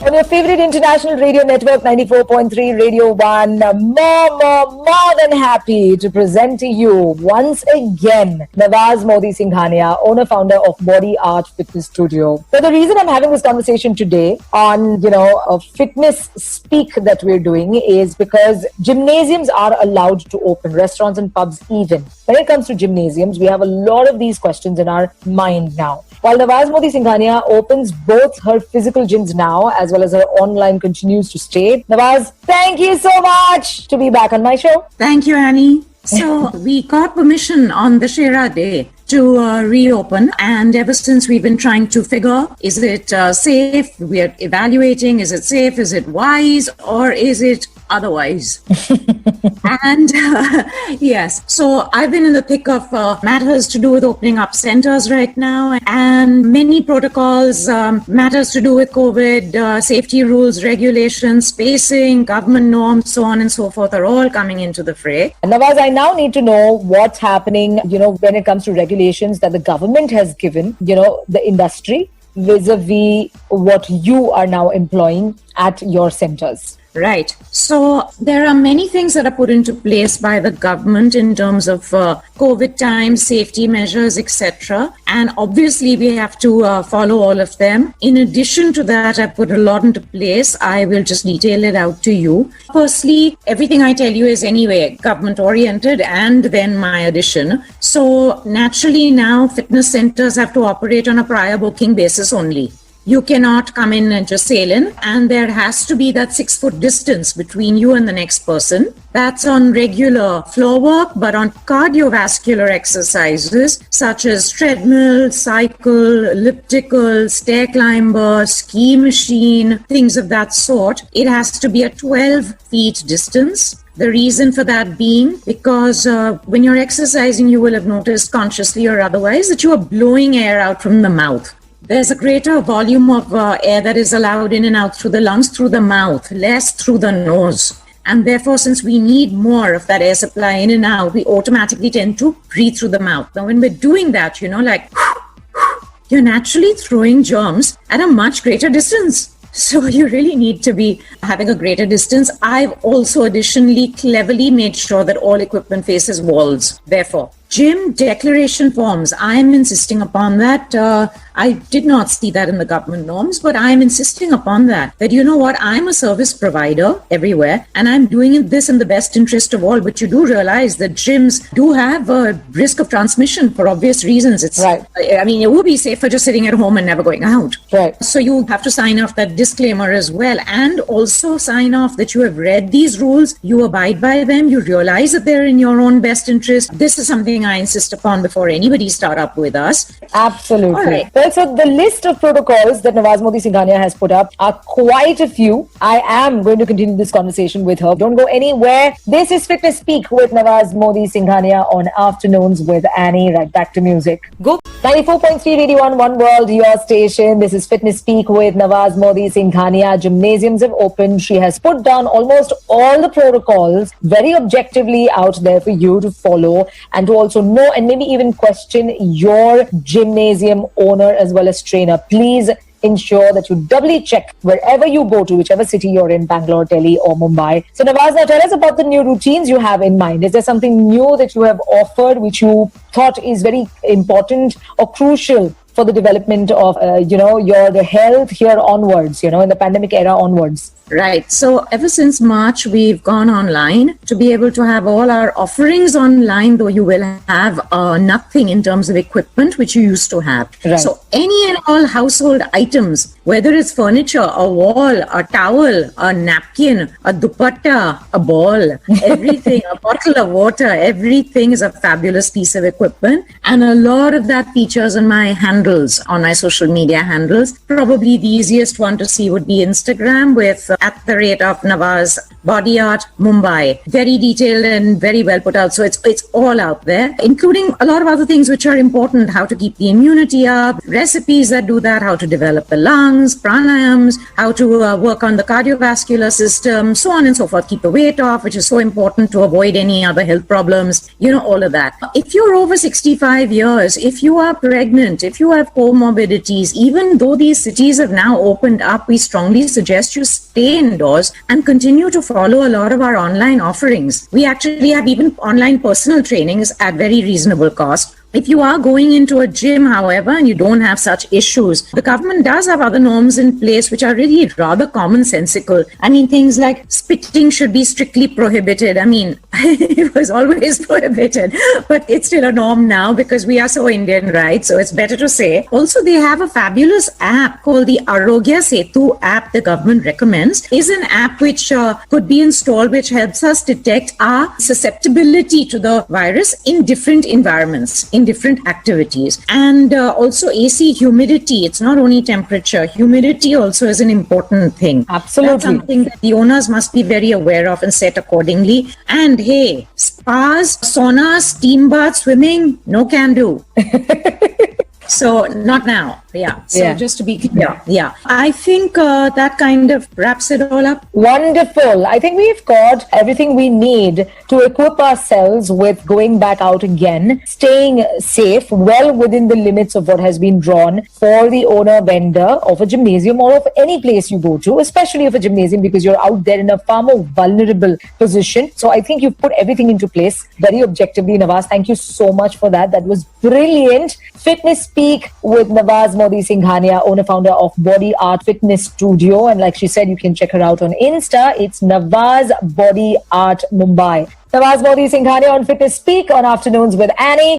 On your favorite international radio network, 94.3 Radio 1, more than happy to present to you once again Nawaz Modi Singhania, owner-founder of Body Art Fitness Studio. So the reason I'm having this conversation today on, a fitness speak that we're doing is because gymnasiums are allowed to open, restaurants and pubs even. When it comes to gymnasiums, we have a lot of these questions in our mind now. While Nawaz Modi Singhania opens both her physical gyms now as well as her online continues to stay. Nawaz, thank you so much to be back on my show. Thank you, Annie. So we got permission on the Shera Day to reopen, and ever since we've been trying to figure, is it safe? We're evaluating, is it safe, is it wise, or is it otherwise? And yes, so I've been in the thick of matters to do with opening up centers right now, and many protocols, matters to do with COVID, safety rules, regulations, spacing, government norms, so on and so forth are all coming into the fray. Nawaz, I now need to know what's happening, when it comes to regulations that the government has given, the industry vis-a-vis what you are now employing at your centers. Right. So there are many things that are put into place by the government in terms of COVID times, safety measures, etc. And obviously we have to follow all of them. In addition to that, I put a lot into place. I will just detail it out to you. Firstly, everything I tell you is anyway government oriented, and then my addition. So naturally now fitness centers have to operate on a prior booking basis only. You cannot come in and just sail in, and there has to be that 6-foot distance between you and the next person. That's on regular floor work, but on cardiovascular exercises such as treadmill, cycle, elliptical, stair climber, ski machine, things of that sort, it has to be a 12 feet distance. The reason for that being because when you're exercising, you will have noticed consciously or otherwise that you are blowing air out from the mouth. There's a greater volume of air that is allowed in and out through the lungs, through the mouth, less through the nose. And therefore, since we need more of that air supply in and out, we automatically tend to breathe through the mouth. Now, when we're doing that, you're naturally throwing germs at a much greater distance. So you really need to be having a greater distance. I've also additionally cleverly made sure that all equipment faces walls. Therefore, gym declaration forms, I'm insisting upon that. I did not see that in the government norms, but I'm insisting upon that. That I'm a service provider everywhere, and I'm doing this in the best interest of all. But you do realize that gyms do have a risk of transmission for obvious reasons. It's right. It would be safer just sitting at home and never going out. Right. So you have to sign off that disclaimer as well, and also sign off that you have read these rules, you abide by them, you realize that they're in your own best interest. This is something I insist upon before anybody start up with us. Absolutely. All right. Well, so the list of protocols that Nawaz Modi Singhania has put up are quite a few. I am going to continue this conversation with her. Don't go anywhere. This is Fitness Speak with Nawaz Modi Singhania on Afternoons with Annie. Right back to music. Go. 94.3 Radio 1, One World, your station. This is Fitness Speak with Nawaz Modi Singhania. Gymnasiums have opened. She has put down almost all the protocols very objectively out there for you to follow and to also know and maybe even question your gymnasium owner as well as trainer. Please ensure that you doubly check wherever you go to, whichever city you're in, Bangalore, Delhi or Mumbai. So Nawaz, now tell us about the new routines you have in mind. Is there something new that you have offered which you thought is very important or crucial for the development of, your health here onwards, in the pandemic era onwards? Right. So ever since March, we've gone online to be able to have all our offerings online, though you will have nothing in terms of equipment, which you used to have. Right. So any and all household items, whether it's furniture, a wall, a towel, a napkin, a dupatta, a ball, everything, a bottle of water, everything is a fabulous piece of equipment. And a lot of that features on my handles, on my social media handles. Probably the easiest one to see would be Instagram with @Nawaz Body Art Mumbai. Very detailed and very well put out. So it's all out there, including a lot of other things which are important. How to keep the immunity up, recipes that do that, how to develop the lungs, pranayams, how to work on the cardiovascular system, so on and so forth. Keep the weight off, which is so important to avoid any other health problems. All of that. If you're over 65 years, if you are pregnant, if you have comorbidities, even though these cities have now opened up, we strongly suggest you stay indoors and continue to follow a lot of our online offerings. We actually have even online personal trainings at very reasonable cost. If you are going into a gym, however, and you don't have such issues, the government does have other norms in place which are really rather commonsensical. I mean, things like spitting should be strictly prohibited. I mean, it was always prohibited, but it's still a norm now because we are so Indian, right? So it's better to say. Also, they have a fabulous app called the Arogya Setu app the government recommends. Is an app which could be installed, which helps us detect our susceptibility to the virus in different environments, in different activities. And also AC humidity. It's not only temperature. Humidity also is an important thing. Absolutely. That's something that the owners must be very aware of and set accordingly. And hey, spas, saunas, steam baths, swimming, no can do. So not now. Yeah. So Yeah. just to be clear. Yeah. I think that kind of wraps it all up. Wonderful. I think we've got everything we need to equip ourselves with going back out again, staying safe, well within the limits of what has been drawn for the owner vendor of a gymnasium or of any place you go to, especially of a gymnasium, because you're out there in a far more vulnerable position. So I think you've put everything into place very objectively, Nawaz. Thank you so much for that. That was brilliant. Fitness Speak with Nawaz Modi Singhania, owner founder of Body Art Fitness Studio. And like she said, you can check her out on Insta. It's Nawaz Body Art Mumbai. Nawaz Modi Singhania on Fitness Speak on Afternoons with Annie.